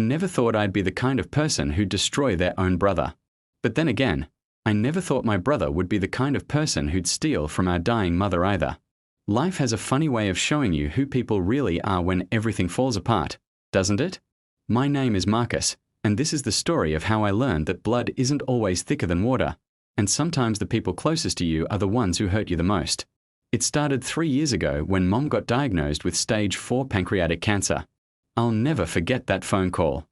never thought I'd be the kind of person who'd destroy their own brother. But then again, I never thought my brother would be the kind of person who'd steal from our dying mother either. Life has a funny way of showing you who people really are when everything falls apart, doesn't it? My name is Marcus, and this is the story of how I learned that blood isn't always thicker than water, and sometimes the people closest to you are the ones who hurt you the most. It started 3 years ago when Mom got diagnosed with stage 4 pancreatic cancer. I'll never forget that phone call.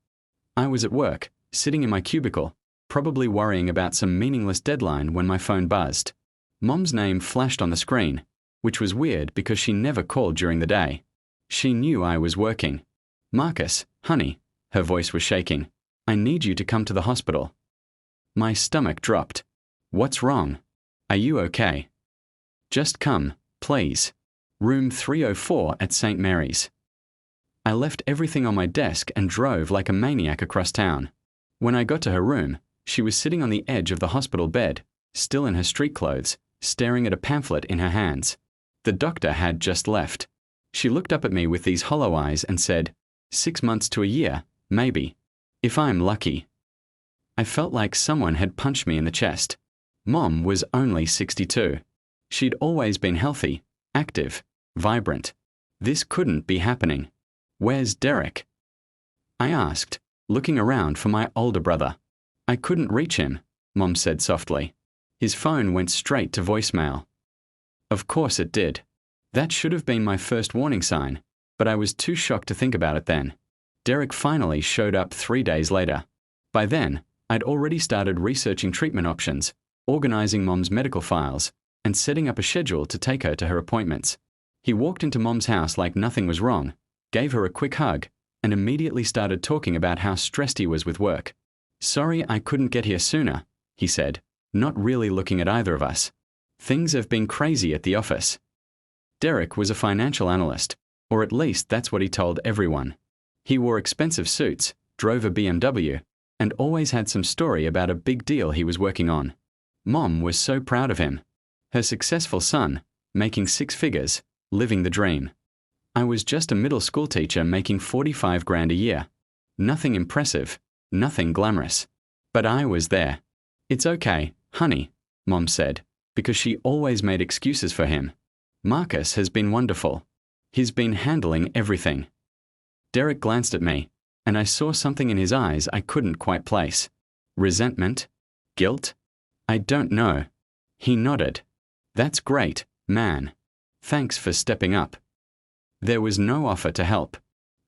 I was at work, sitting in my cubicle, probably worrying about some meaningless deadline when my phone buzzed. Mom's name flashed on the screen, which was weird because she never called during the day. She knew I was working. "Marcus, honey," her voice was shaking. "I need you to come to the hospital." My stomach dropped. "What's wrong? Are you okay?" "Just come, please. Room 304 at St. Mary's." I left everything on my desk and drove like a maniac across town. When I got to her room, she was sitting on the edge of the hospital bed, still in her street clothes, staring at a pamphlet in her hands. The doctor had just left. She looked up at me with these hollow eyes and said, 6 months to a year, maybe. If I'm lucky. I felt like someone had punched me in the chest. Mom was only 62. She'd always been healthy, active, vibrant. This couldn't be happening. "Where's Derek?" I asked, looking around for my older brother. "I couldn't reach him," Mom said softly. "His phone went straight to voicemail." Of course it did. That should have been my first warning sign, but I was too shocked to think about it then. Derek finally showed up 3 days later. By then, I'd already started researching treatment options, organizing Mom's medical files, and setting up a schedule to take her to her appointments. He walked into Mom's house like nothing was wrong, gave her a quick hug, and immediately started talking about how stressed he was with work. "Sorry I couldn't get here sooner," he said, not really looking at either of us. "Things have been crazy at the office." Derek was a financial analyst, or at least that's what he told everyone. He wore expensive suits, drove a BMW, and always had some story about a big deal he was working on. Mom was so proud of him. Her successful son, making 6 figures, living the dream. I was just a middle school teacher making 45 grand a year. Nothing impressive, nothing glamorous. But I was there. "It's okay, honey," Mom said, because she always made excuses for him. "Marcus has been wonderful. He's been handling everything." Derek glanced at me, and I saw something in his eyes I couldn't quite place. Resentment? Guilt? I don't know. He nodded. "That's great, man. Thanks for stepping up." There was no offer to help.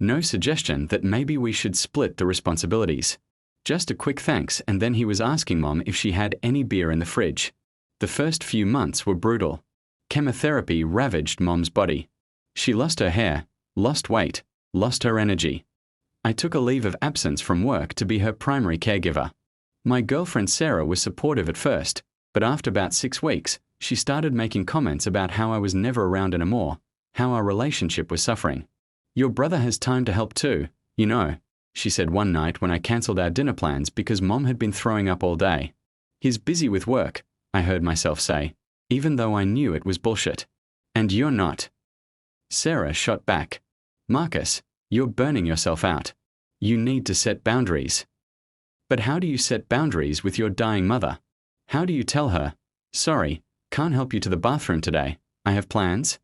No suggestion that maybe we should split the responsibilities. Just a quick thanks, and then he was asking Mom if she had any beer in the fridge. The first few months were brutal. Chemotherapy ravaged Mom's body. She lost her hair, lost weight, lost her energy. I took a leave of absence from work to be her primary caregiver. My girlfriend Sarah was supportive at first, but after about 6 weeks, she started making comments about how I was never around anymore, how our relationship was suffering. "Your brother has time to help too, you know," she said one night when I cancelled our dinner plans because Mom had been throwing up all day. "He's busy with work," I heard myself say, even though I knew it was bullshit. "And you're not." Sarah shot back. "Marcus, you're burning yourself out. You need to set boundaries." "But how do you set boundaries with your dying mother? How do you tell her, 'Sorry, can't help you to the bathroom today, I have plans'?"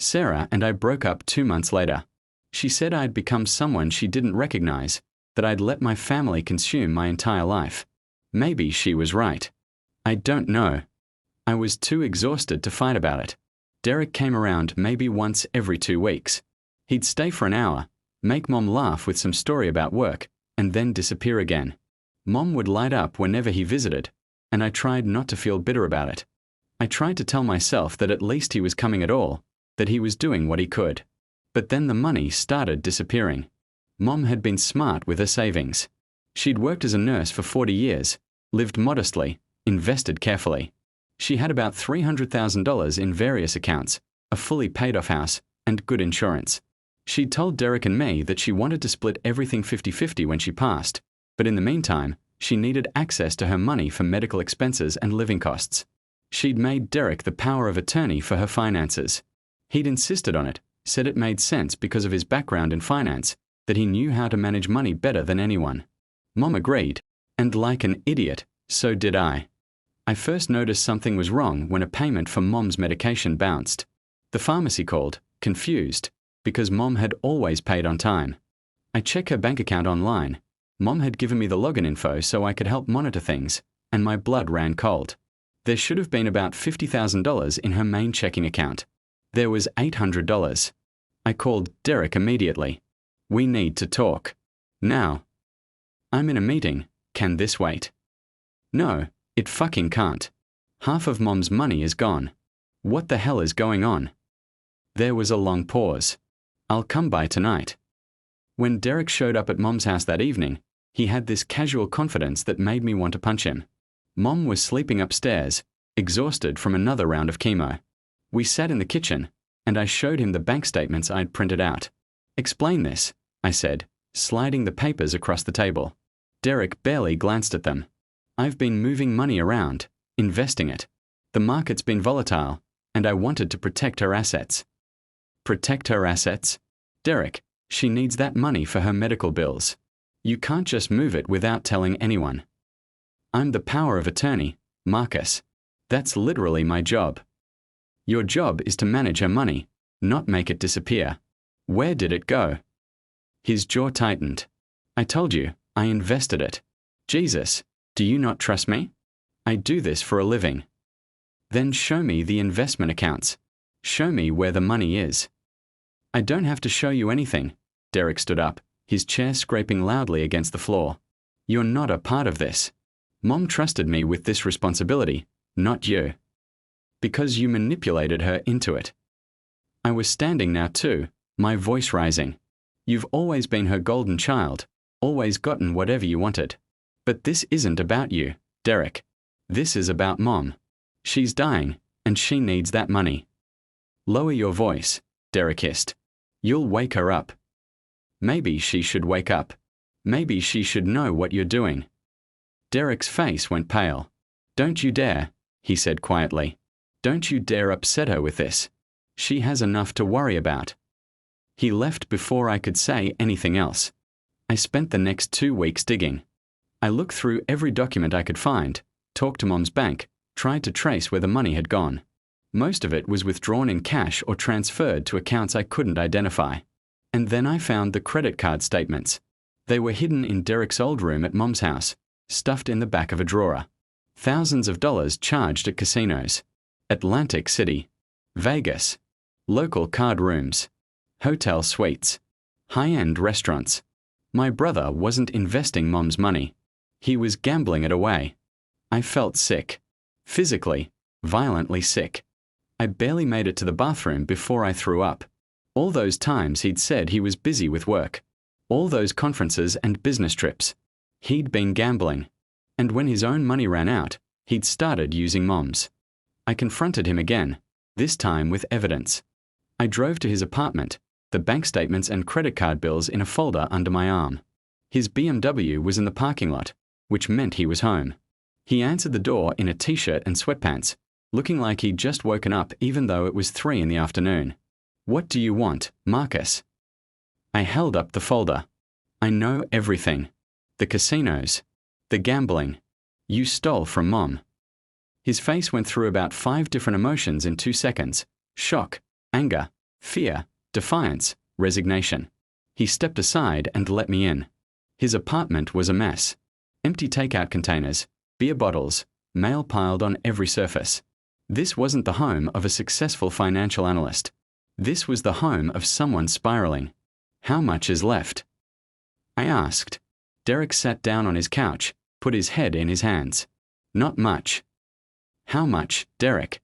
Sarah and I broke up 2 months later. She said I'd become someone she didn't recognize, that I'd let my family consume my entire life. Maybe she was right. I don't know. I was too exhausted to fight about it. Derek came around maybe once every 2 weeks. He'd stay for an hour, make Mom laugh with some story about work, and then disappear again. Mom would light up whenever he visited, and I tried not to feel bitter about it. I tried to tell myself that at least he was coming at all, that he was doing what he could. But then the money started disappearing. Mom had been smart with her savings. She'd worked as a nurse for 40 years, lived modestly, invested carefully. She had about $300,000 in various accounts, a fully paid-off house, and good insurance. She'd told Derek and me that she wanted to split everything 50-50 when she passed, but in the meantime, she needed access to her money for medical expenses and living costs. She'd made Derek the power of attorney for her finances. He'd insisted on it, said it made sense because of his background in finance, that he knew how to manage money better than anyone. Mom agreed, and like an idiot, so did I. I first noticed something was wrong when a payment for Mom's medication bounced. The pharmacy called, confused, because Mom had always paid on time. I checked her bank account online. Mom had given me the login info so I could help monitor things, and my blood ran cold. There should have been about $50,000 in her main checking account. There was $800. I called Derek immediately. We need to talk. Now. I'm in a meeting. Can this wait? No, it fucking can't. Half of Mom's money is gone. What the hell is going on? There was a long pause. I'll come by tonight. When Derek showed up at Mom's house that evening, he had this casual confidence that made me want to punch him. Mom was sleeping upstairs, exhausted from another round of chemo. We sat in the kitchen, and I showed him the bank statements I'd printed out. Explain this, I said, sliding the papers across the table. Derek barely glanced at them. I've been moving money around, investing it. The market's been volatile, and I wanted to protect her assets. Protect her assets? Derek, she needs that money for her medical bills. You can't just move it without telling anyone. I'm the power of attorney, Marcus. That's literally my job. Your job is to manage her money, not make it disappear. Where did it go? His jaw tightened. I told you, I invested it. Jesus, do you not trust me? I do this for a living. Then show me the investment accounts. Show me where the money is. I don't have to show you anything. Derek stood up, his chair scraping loudly against the floor. You're not a part of this. Mom trusted me with this responsibility, not you. Because you manipulated her into it. I was standing now too, my voice rising. You've always been her golden child, always gotten whatever you wanted. But this isn't about you, Derek. This is about Mom. She's dying, and she needs that money. Lower your voice, Derek hissed. You'll wake her up. Maybe she should wake up. Maybe she should know what you're doing. Derek's face went pale. Don't you dare, he said quietly. Don't you dare upset her with this. She has enough to worry about. He left before I could say anything else. I spent the next 2 weeks digging. I looked through every document I could find, talked to Mom's bank, tried to trace where the money had gone. Most of it was withdrawn in cash or transferred to accounts I couldn't identify. And then I found the credit card statements. They were hidden in Derek's old room at Mom's house, stuffed in the back of a drawer. Thousands of dollars charged at casinos. Atlantic City. Vegas. Local card rooms. Hotel suites. High-end restaurants. My brother wasn't investing Mom's money. He was gambling it away. I felt sick. Physically, violently sick. I barely made it to the bathroom before I threw up. All those times he'd said he was busy with work. All those conferences and business trips. He'd been gambling. And when his own money ran out, he'd started using Mom's. I confronted him again, this time with evidence. I drove to his apartment, the bank statements and credit card bills in a folder under my arm. His BMW was in the parking lot, which meant he was home. He answered the door in a t-shirt and sweatpants, looking like he'd just woken up even though it was 3 in the afternoon. What do you want, Marcus? I held up the folder. I know everything. The casinos. The gambling. You stole from Mom. His face went through about 5 different emotions in 2 seconds. Shock, anger, fear, defiance, resignation. He stepped aside and let me in. His apartment was a mess. Empty takeout containers, beer bottles, mail piled on every surface. This wasn't the home of a successful financial analyst. This was the home of someone spiraling. How much is left? I asked. Derek sat down on his couch, put his head in his hands. Not much. How much, Derek?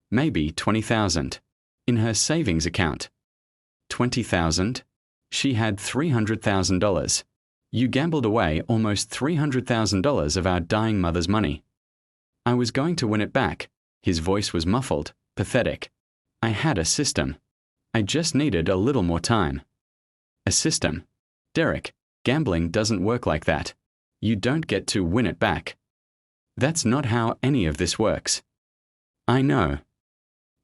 Maybe 20,000. In her savings account. 20,000? She had $300,000. You gambled away almost $300,000 of our dying mother's money. I was going to win it back. His voice was muffled, pathetic. I had a system. I just needed a little more time. A system. Derek, gambling doesn't work like that. You don't get to win it back. That's not how any of this works. I know.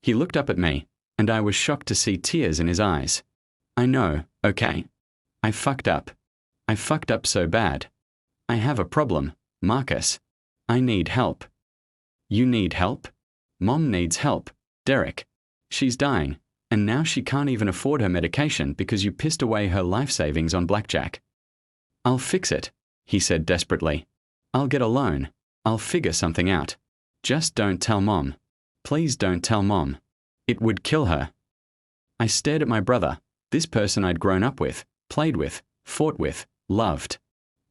He looked up at me, and I was shocked to see tears in his eyes. I know, okay. I fucked up. I fucked up so bad. I have a problem, Marcus. I need help. You need help? Mom needs help, Derek. She's dying, and now she can't even afford her medication because you pissed away her life savings on blackjack. I'll fix it, he said desperately. I'll get a loan. I'll figure something out. Just don't tell Mom. Please don't tell Mom. It would kill her. I stared at my brother, this person I'd grown up with, played with, fought with, loved.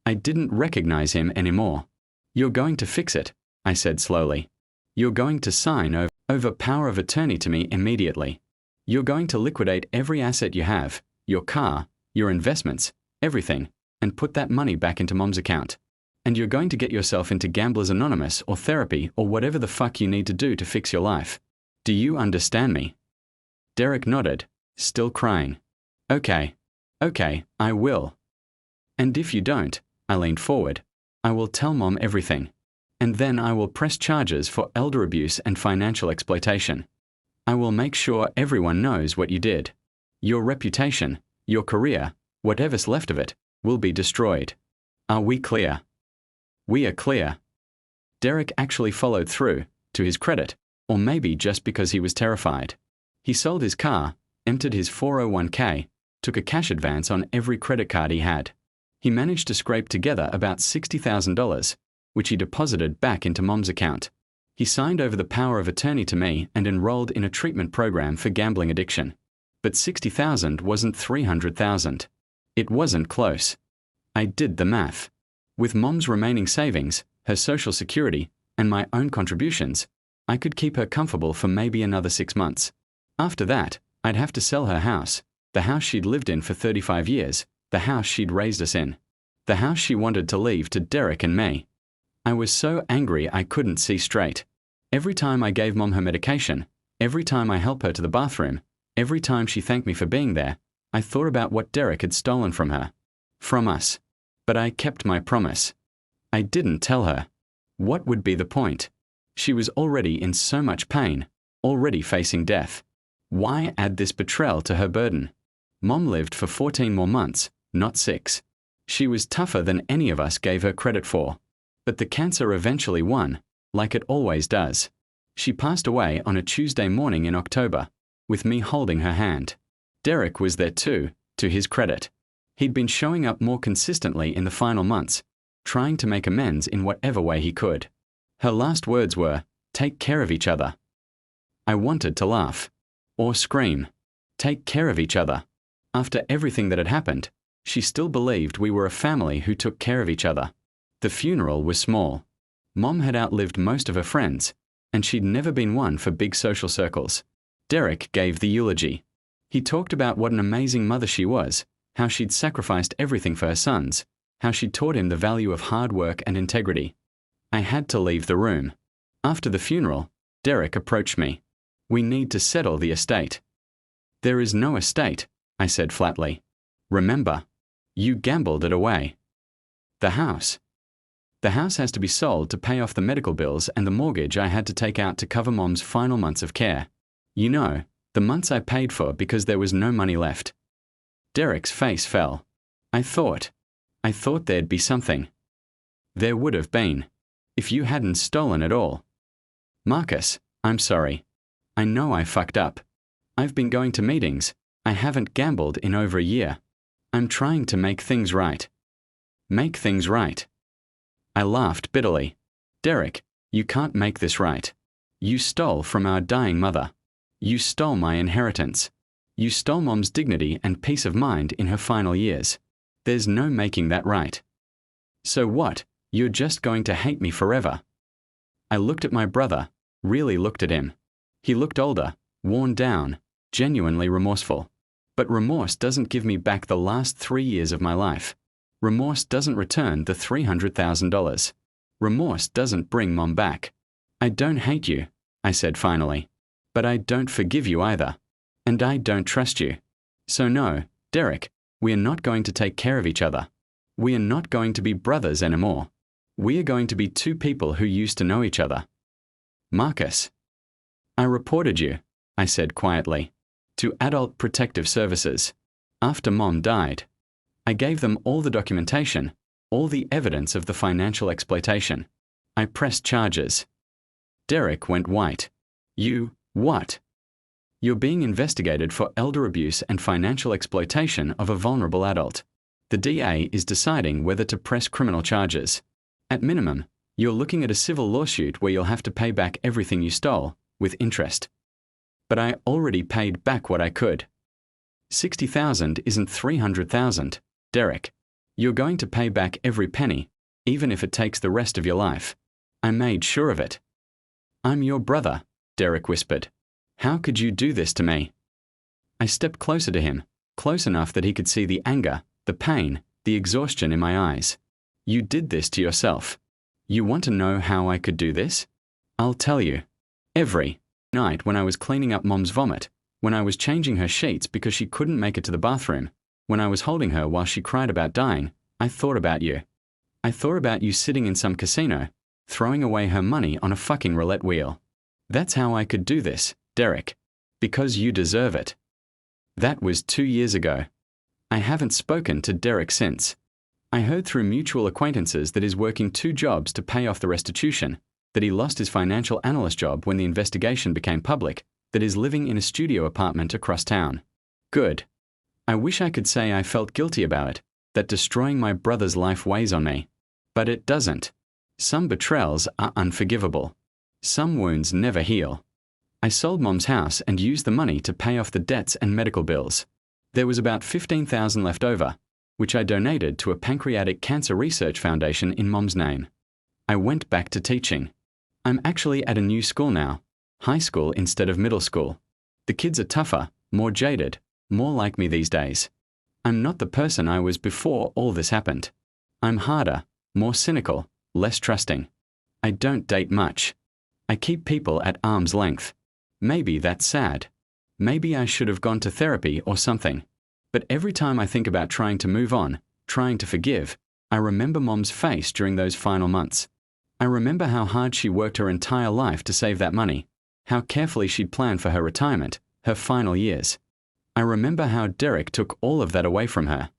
I didn't recognize him anymore. You're going to fix it, I said slowly. You're going to sign over power of attorney to me immediately. You're going to liquidate every asset you have, your car, your investments, everything, and put that money back into Mom's account. And you're going to get yourself into Gamblers Anonymous or therapy or whatever the fuck you need to do to fix your life. Do you understand me? Derek nodded, still crying. Okay, I will. And if you don't, I leaned forward, I will tell Mom everything. And then I will press charges for elder abuse and financial exploitation. I will make sure everyone knows what you did. Your reputation, your career, whatever's left of it, will be destroyed. Are we clear? We are clear. Derek actually followed through, to his credit, or maybe just because he was terrified. He sold his car, emptied his 401k, took a cash advance on every credit card he had. He managed to scrape together about $60,000, which he deposited back into Mom's account. He signed over the power of attorney to me and enrolled in a treatment program for gambling addiction. But $60,000 wasn't $300,000. It wasn't close. I did the math. With Mom's remaining savings, her Social Security, and my own contributions, I could keep her comfortable for maybe another 6 months. After that, I'd have to sell her house, the house she'd lived in for 35 years, the house she'd raised us in, the house she wanted to leave to Derek and me. I was so angry I couldn't see straight. Every time I gave Mom her medication, every time I helped her to the bathroom, every time she thanked me for being there, I thought about what Derek had stolen from her. From us. But I kept my promise. I didn't tell her. What would be the point? She was already in so much pain, already facing death. Why add this betrayal to her burden? Mom lived for 14 more months, not 6. She was tougher than any of us gave her credit for. But the cancer eventually won, like it always does. She passed away on a Tuesday morning in October, with me holding her hand. Derek was there too, to his credit. He'd been showing up more consistently in the final months, trying to make amends in whatever way he could. Her last words were, "Take care of each other." I wanted to laugh. Or scream. Take care of each other. After everything that had happened, she still believed we were a family who took care of each other. The funeral was small. Mom had outlived most of her friends, and she'd never been one for big social circles. Derek gave the eulogy. He talked about what an amazing mother she was, how she'd sacrificed everything for her sons, how she'd taught him the value of hard work and integrity. I had to leave the room. After the funeral, Derek approached me. We need to settle the estate. There is no estate, I said flatly. Remember, you gambled it away. The house. The house has to be sold to pay off the medical bills and the mortgage I had to take out to cover Mom's final months of care. You know, the months I paid for because there was no money left. Derek's face fell. I thought there'd be something. There would have been, if you hadn't stolen it all. Marcus, I'm sorry. I know I fucked up. I've been going to meetings. I haven't gambled in over a year. I'm trying to make things right. Make things right. I laughed bitterly. Derek, you can't make this right. You stole from our dying mother. You stole my inheritance. You stole Mom's dignity and peace of mind in her final years. There's no making that right. So what? You're just going to hate me forever. I looked at my brother, really looked at him. He looked older, worn down, genuinely remorseful. But remorse doesn't give me back the last 3 years of my life. Remorse doesn't return the $300,000. Remorse doesn't bring Mom back. I don't hate you, I said finally. But I don't forgive you either. And I don't trust you. So no, Derek, we are not going to take care of each other. We are not going to be brothers anymore. We are going to be two people who used to know each other. Marcus. I reported you, I said quietly, to Adult Protective Services. After Mom died. I gave them all the documentation, all the evidence of the financial exploitation. I pressed charges. Derek went white. You, what? You're being investigated for elder abuse and financial exploitation of a vulnerable adult. The DA is deciding whether to press criminal charges. At minimum, you're looking at a civil lawsuit where you'll have to pay back everything you stole, with interest. But I already paid back what I could. 60,000 isn't 300,000, Derek. You're going to pay back every penny, even if it takes the rest of your life. I made sure of it. I'm your brother, Derek whispered. How could you do this to me? I stepped closer to him, close enough that he could see the anger, the pain, the exhaustion in my eyes. You did this to yourself. You want to know how I could do this? I'll tell you. Every night when I was cleaning up Mom's vomit, when I was changing her sheets because she couldn't make it to the bathroom, when I was holding her while she cried about dying, I thought about you. I thought about you sitting in some casino, throwing away her money on a fucking roulette wheel. That's how I could do this, Derek. Because you deserve it. That was 2 years ago. I haven't spoken to Derek since. I heard through mutual acquaintances that he's working 2 jobs to pay off the restitution, that he lost his financial analyst job when the investigation became public, that he's living in a studio apartment across town. Good. I wish I could say I felt guilty about it, that destroying my brother's life weighs on me. But it doesn't. Some betrayals are unforgivable. Some wounds never heal. I sold Mom's house and used the money to pay off the debts and medical bills. There was about $15,000 left over, which I donated to a pancreatic cancer research foundation in Mom's name. I went back to teaching. I'm actually at a new school now, high school instead of middle school. The kids are tougher, more jaded, more like me these days. I'm not the person I was before all this happened. I'm harder, more cynical, less trusting. I don't date much. I keep people at arm's length. Maybe that's sad. Maybe I should have gone to therapy or something. But every time I think about trying to move on, trying to forgive, I remember Mom's face during those final months. I remember how hard she worked her entire life to save that money, how carefully she'd planned for her retirement, her final years. I remember how Derek took all of that away from her.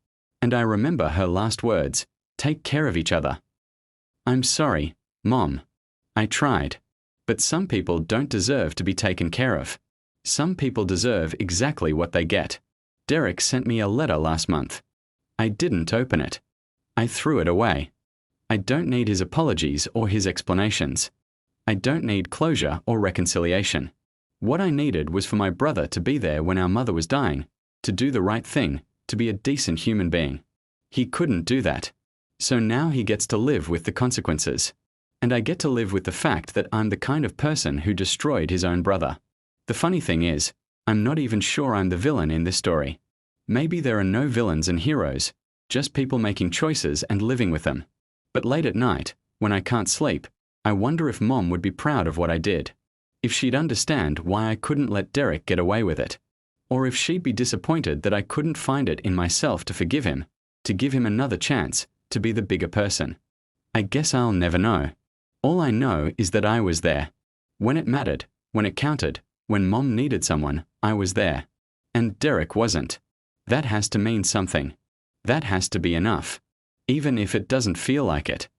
And I remember her last words, "Take care of each other." I'm sorry, Mom. I tried. But some people don't deserve to be taken care of. Some people deserve exactly what they get. Derek sent me a letter last month. I didn't open it. I threw it away. I don't need his apologies or his explanations. I don't need closure or reconciliation. What I needed was for my brother to be there when our mother was dying, to do the right thing, to be a decent human being. He couldn't do that. So now he gets to live with the consequences. And I get to live with the fact that I'm the kind of person who destroyed his own brother. The funny thing is, I'm not even sure I'm the villain in this story. Maybe there are no villains and heroes, just people making choices and living with them. But late at night, when I can't sleep, I wonder if Mom would be proud of what I did. If she'd understand why I couldn't let Derek get away with it. Or if she'd be disappointed that I couldn't find it in myself to forgive him, to give him another chance, to be the bigger person. I guess I'll never know. All I know is that I was there. When it mattered, when it counted, when Mom needed someone, I was there. And Derek wasn't. That has to mean something. That has to be enough. Even if it doesn't feel like it.